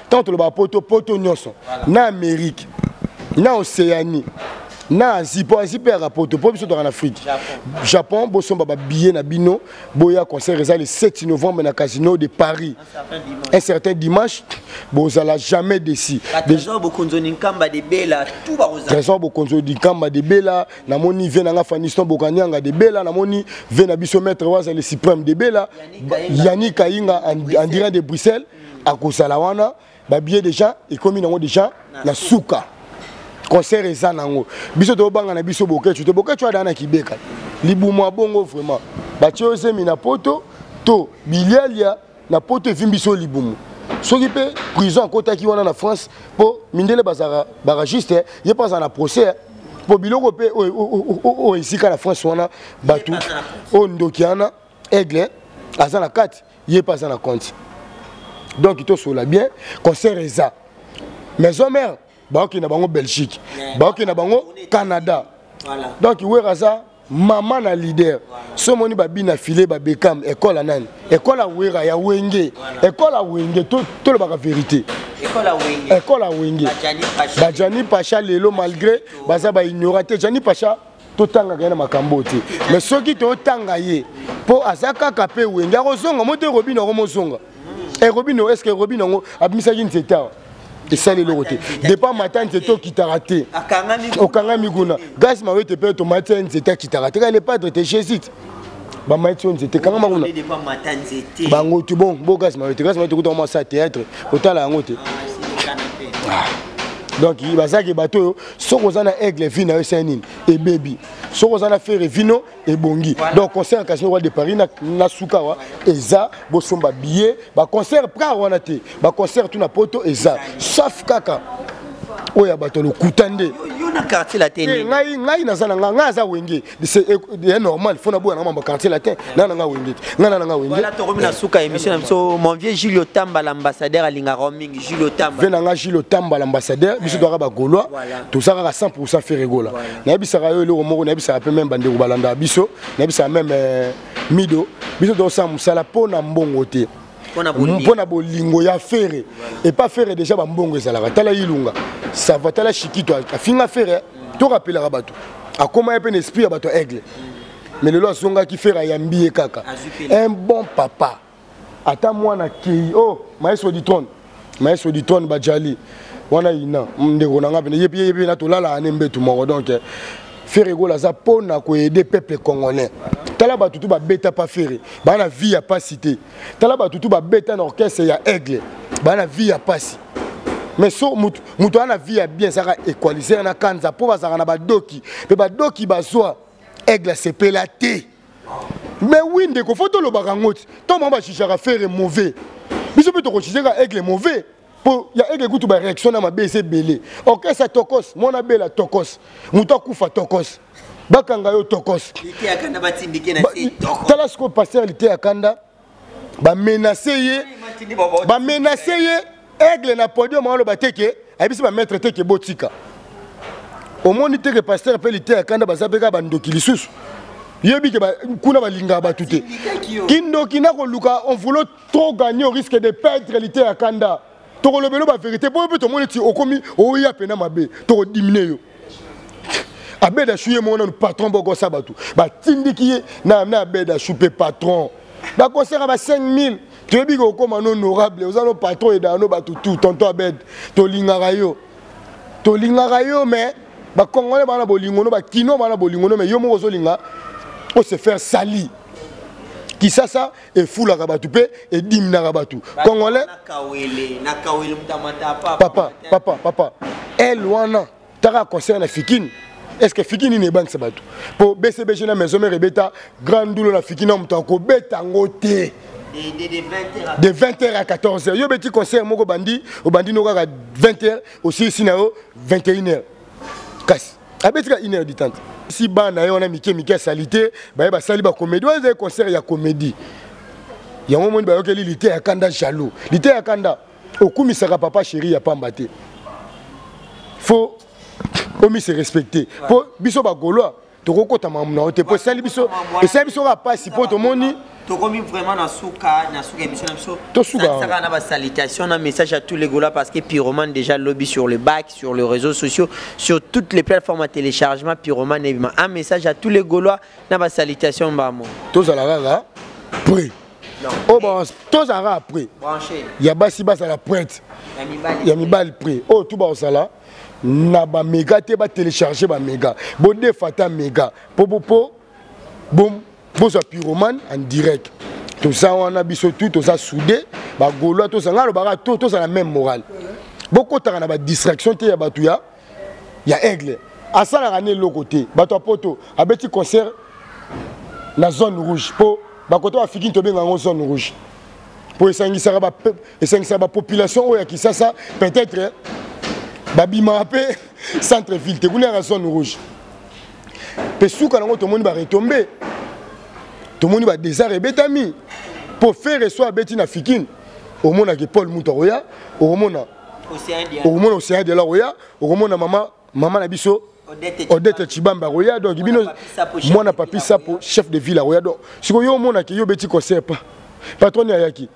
tant le ba poto nyonso. Na Amérique, na Océanie. Na Asie à poto pour biso en Afrique. Japon boso ba billet na bino boya concert le 7 novembre na Casino de Paris. Un certain dimanche bozala jamais déci. Trésor bokonzo nkamba de bela tout ba rosa. Trésor bokonzo nkamba de bela na moni vena nga Faniston bokanyanga de bela na moni vena biso maître waza le suprême de bela Yannick Kayinga en direct de Bruxelles à Kosalawana ba billet déjà et comme nango déjà na suka. Concert eza nango biso to banga na biso boketu te boketu adana kibeka libumo bongo vraiment batie ozemi na poto to bilialia na poto vimbiso libumo soki pe prison kotaki wana na France po mindele bazara baragiste ye pas na procès po biloko pe o isika na France wana batu o ndokiana aigle azana 4 ye pas na compte donc ito sola bien concert eza maison mère baoki na bango Belgique, baoki na bango Canada. Voilà. Donc Wera ça maman na leader. So moni babi na filé ba Beckham école à nani. École à Wera ya Wenge. École à Wenge tout le ba vérité. École à Wenge. École à Wenge. Bajani Pacha lelo malgré baza ba ignoraté Jani Pacha to tanga kana makambo te. Mais soki to tanga ye po azaka kapé Wenge rozonga moto Robino romozonga. Et Robino est-ce que Robino abimisa kin teta? Et ça les logotés. Départ matin c'est toi qui t'a raté. Au Kangami Guna. Gaz m'a été payé au matin c'était qui t'a raté. Elle n'est pas traité chez site. Bah matin c'était quand même. Départ matin c'était. Bango tu bon gaz m'a été dans mon salle théâtre. Autant la ngote. Donc il va ça que bateau. Sorozana aigle vino et senin et baby. Sorozana faire vino et bongi. Donc concert Casino Royal de Paris na sukawa eza bosomba billet ba concert pra wana te ba concert tout na poto eza sauf kaka oya bato lo kutande yo na quartier latin ngai na zana nga za wenge c'est normal faut na boya na mamba quartier latin na nga wenge nga wenge voilà to romina suka émission so mon vieux Julio Tamba l'ambassadeur alinga roaming Julio Tamba vena nga Julio Tamba l'ambassadeur biso doit ba gaulois tout ça à 100% faire rigola na bisa ra yo le moko na bisa même bande ko balanda biso na bisa même mido biso do sa musala pona mbongo te pona bolingo ya faire et pas faire déjà ba mbongo ezala tala yilunga ça va tala chikito afinga faire to rappeler rabato akoma un esprit abato aigle mais le loi songa qui faire yambi kaka un bon papa ata mwana ki oh maestro du trône bajali wana ina ndeko nanga pene yepi na to lala anembe tout moko donc faire rigola za pona ko aider peuple congolais tala ba tutu ba beta pas faire ba na vie ya pas cité tala ba tutu ba beta na orchestre ya aigle ba na vie ya pas mais so mutu ana vie ya bien ça équaliser na kanza po bazaka na badoki pe badoki bazwa aigle sepela te mais oui ndeko faut to lo bakangoti to mamba chichaka faire mauvais biso pe to ko chichaka aigle mauvais po ya aigle kutu ba réaction na mabe c'est belé OK ça tokos mona bela tokos mutu akufa tokos bakanga yo tokos lité akanda batindike na si tokos tala ce que pasteur lité akanda ba menacer aigle na podium on le bateke abisi ba maître teke botika au moins teke pasteur pe lité akanda bazabeka bandoki lisusu yebi ke ba kuna balinga batute kindoki na ko luka on voulait trop gagner au risque de perdre lité akanda to ko lobelo ba vérité po pe to moni ti okomi o ya pena mabe to ko diminuer yo abeda chouye mon patron boko sabatu ba tindiki na abeda choupe patron ba concert ba 5000 tu es bigo comme un honorable aux allons patron et dans nos batutu tonton abed to lingara yo mais ba congolais ba na bolingono ba kino ba na bolingono mais yo mo zo linga on se faire sali qui ça et fou la rabatu pe et dim na rabatu congolais na kawele mtamata papa elle wana tara concert na fikine. Est-ce que Fikini n'est pas sabatu pour BCBG na maison mère beta grande douleur la Fikina mutako beta ngote de 20h à 14h yo beti concert moko bandi au bandi no ka 20h aussi sinao 21h kasi abetika 1h du temps si bana yo na mike salité ba sali ba comédie wa concert ya comédie ya moment ba yo ke lité ya kanda jaloux lité ya kanda okumisaka papa chéri ya pambate faut omi se respecter po biso ba goloa to kokota mamna te po sali biso et sali biso ka passe po to moni to komi vraiment na suka émission na biso to suka ça na ba salutation na message à tous les Gaulois parce que Pyromane déjà lobby sur le bac sur les réseaux sociaux sur toutes les plateformes à téléchargement Pyromane évidemment un message à tous les Gaulois na ba salutation bamo to za la prêt oh bon to za ra prêt branché ya basi basa la pointe ya mibal prêt oh tout ba sala na ba méga te ba télécharger ba méga bo de fata méga po bom boza Pyromane en direct tout ça on a biso tout ça soudé ba golo to ça ngalo ba to ça la même morale beaucoup ta na ba distraction te ya batu ya aigle asala rané le côté bato poto abeti concert na zone rouge po ba koto afiki to benga zone rouge pour esangisa ba population oya ki ça peut-être babima apé centre ville te kuna la zone rouge pe souka nango to moni ba retomber to moni ba désert betami pour faire soit beti na fikine au mona ke Paul Mutaroya au mona océan de la roya au mona maman na biso Odette Chibamba roya donc bino mona papi sapo chef de ville roya donc siko yo mona ke yo beti concert pas patron ya yaki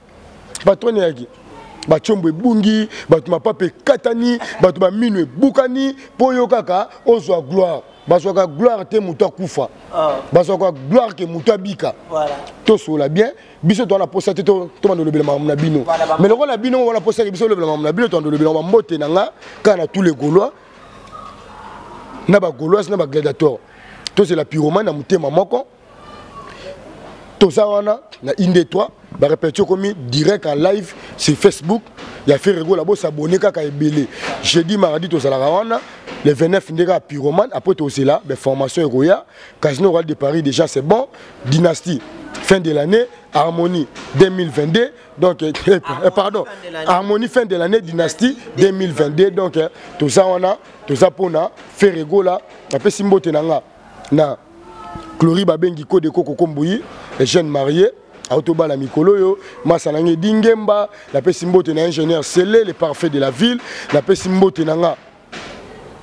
bachombo bungi batu mapape katani batu ba minwe bukani poyo kaka ozwa gloire bazwaka gloire te muta kufa bazwaka gloire ke muta bika voilà to sola bien biso to na posate to mando le belama na bino mais le na bino on a posate biso le belama na bino to ndo le belama mbote nanga kana tous les Gaulois na ba Gaulois na ba gladiateur to c'est la Pyromane na mutema moko to ça wana na indetwa ba répéter comme direct en live sur Facebook il y a fait rigolo là s'abonner kaka ebele jeudi mardi to sala wana le 29 ndeka Pyromane après to c'est là ben formation roya Casino Royal de Paris déjà c'est bon dynastie fin de l'année harmonie 2022 donc pardon harmonie fin de l'année dynastie 2022 donc tout ça wana tout ça pona fait rigolo là après simbote nanga na Chlori babengi ko de koko kombuyi les jeunes mariés autobala mikolo yo masanange dingemba la pesimbote na ingénieur scellé les parfaits de la ville la pesimbote nanga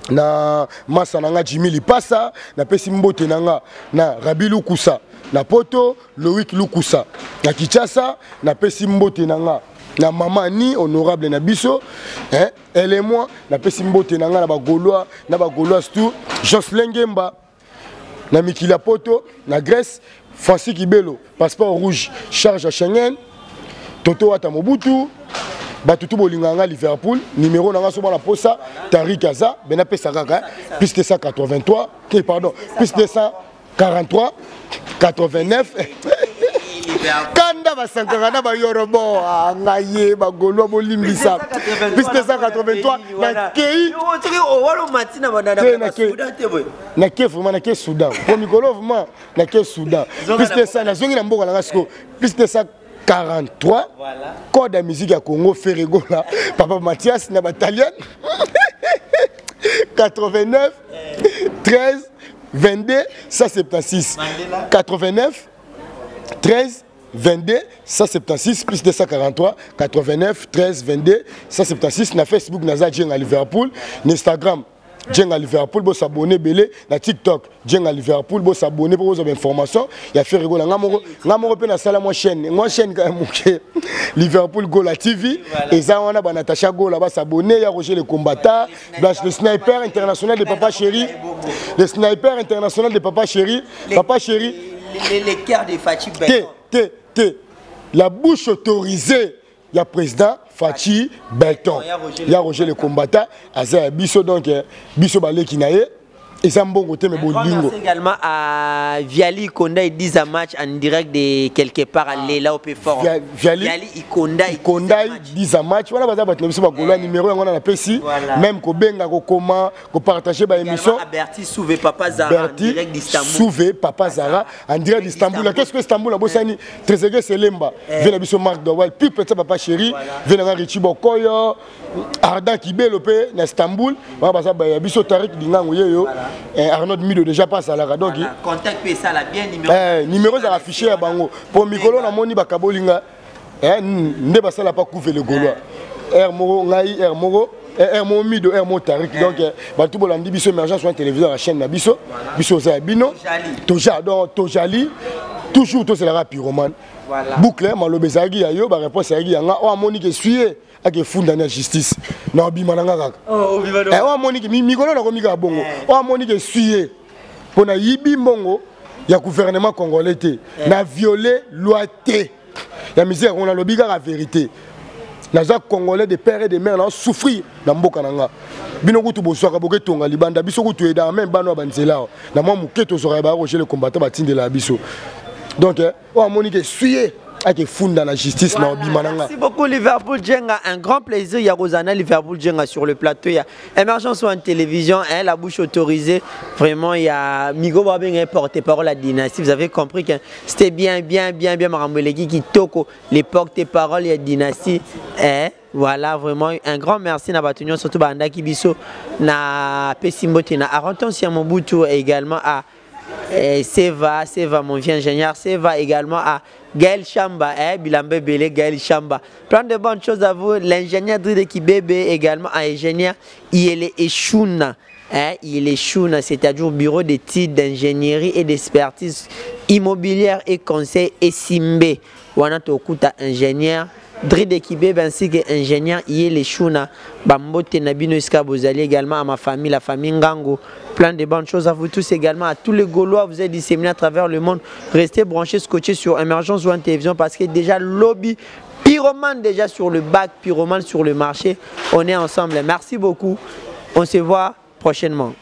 na masananga Jimmy Lipasa na pesimbote nanga na Rabi Lukusa na poto Loïc Lukusa na Kinshasa na pesimbote nanga na maman ni honorable na biso hein elle et moi na pesimbote nanga na ba Gaulois tout Jocelyn Ngemba na Mikila poto na Grèce Francis Kibelo, passeport rouge, charge à Schengen, Toto Atamobutu, Batutu Bolinganga Liverpool, numéro nanga soba la posa, Tari Kaza, Benape Sakaka, piste 183, pardon, piste 143, 89, banda basankaka na bayorobo ngaye bagolwa bolimbisa plus 283 nakei vraiment nakei Soudan pour mikolo vraiment nakei Soudan plus de ça nazongi na mboka nanga siko plus de ça 43 code de musique à Congo Ferregola Papa Mathias na battalion 89 13 22 176 89 13 22 176 plus 243 89 13 22 176 na Facebook naza Djenga Liverpool na Instagram Djenga Liverpool bo s'abonner belé na TikTok Djenga Liverpool bo s'abonner pour avoir information ya faire rigola ngamoro pe na sala mo chaîne quand même Liverpool Gola TV et ça on a ba Natacha Gola ba s'abonner ya Roger le combattant le sniper international de Papa Chéri le sniper international de Papa Chéri les cœurs de Fachi Béton. La bouche autorisée, il y a président Fachi Béton. Il y a Roger le combattant, Aza Bisso donc Bisso Balé Kinaye. Et ça me bon côté mais bon bingo. Également à Viali Konda il dit un match en direct de quelque part à Lela au Péfort. Viali Konda il dit un match. Voilà bazar battre biso ba golo numéro on a pesi même ko benga ko comment ko partager ba émission. Berti Souvé Papa Zara en direct d'Istanbul. Souvé Papa Zara en direct d'Istanbul. Qu'est-ce que Istanbul a bossani Trezeguet Selemba. Vient biso Marc Dowal puis petit Papa Chéri vient na Richi Bokoyo Arda Kibelo pe na Istanbul. Voilà bazar ba biso Tarik Dingango yeyo. Arnaud Mido déjà passe à la radio. Contact ça la bien numéro ça affiché à bango. Pour Mikolo na moni bakabolinga ne ba ça la pas couvrir le Gaulois. Moro ngai Moro Mo Mido Mo Tarik donc ba tout bolandi biso émergence sur télévision la chaîne na biso biso za bino Tojali toujours to c'est la pyroman. Boucle malobezagi yo ba réponse yagi nga o amoni ke suye ake funda na justice na obimananga kaka o amoni ke mikolo na komika bongo o amoni ke suye pona yibi mbongo ya gouvernement congolais te na violer loi te ya misère on a lobika la vérité naza congolais de père et de mère na souffrir na mboka nanga bino kutu boswaka boketonga libanda biso kutu eda même bano banzela na moi muketo zora ba roger le combattant batindela biso donc on a monique suye avec funda la justice na obimananga. Merci beaucoup Liverpool Djenga, un grand plaisir il y a Rosanna Liverpool Djenga sur le plateau, il y a émergence en télévision, la bouche autorisée, vraiment il y a Migo Babeng porte-parole à Dynastie, vous avez compris que c'était bien Marambeleki qui toko les porte-parole à Dynastie. Voilà, vraiment un grand merci na batunyo surtout banda kibiso na Pesimbote na Aranton Siamobutu également à Seva mon vieux ingénieur, Seva également à Gaël Chamba, Bilambe Bele, Gaël Chamba. Plein de bonnes choses à vous. L'ingénieur Dride Kibebe également à ingénieur Iele Eshuna. Iele Eshuna, c'est-à-dire bureau d'études d'ingénierie et d'expertise immobilière et conseil Esimbe. Wana tokuta ingénieur Dride Kibebe ainsi que ingénieur Iele Eshuna. Bambote Nabino Iska Bozali également à ma famille, la famille Ngango. Plein de bonnes choses à vous tous également, à tous les Gaulois, vous êtes disséminés à travers le monde. Restez branchés, scotchés sur Émergence One Télévision parce que déjà lobby pyromane déjà sur le bac, pyromane sur le marché. On est ensemble. Merci beaucoup. On se voit prochainement.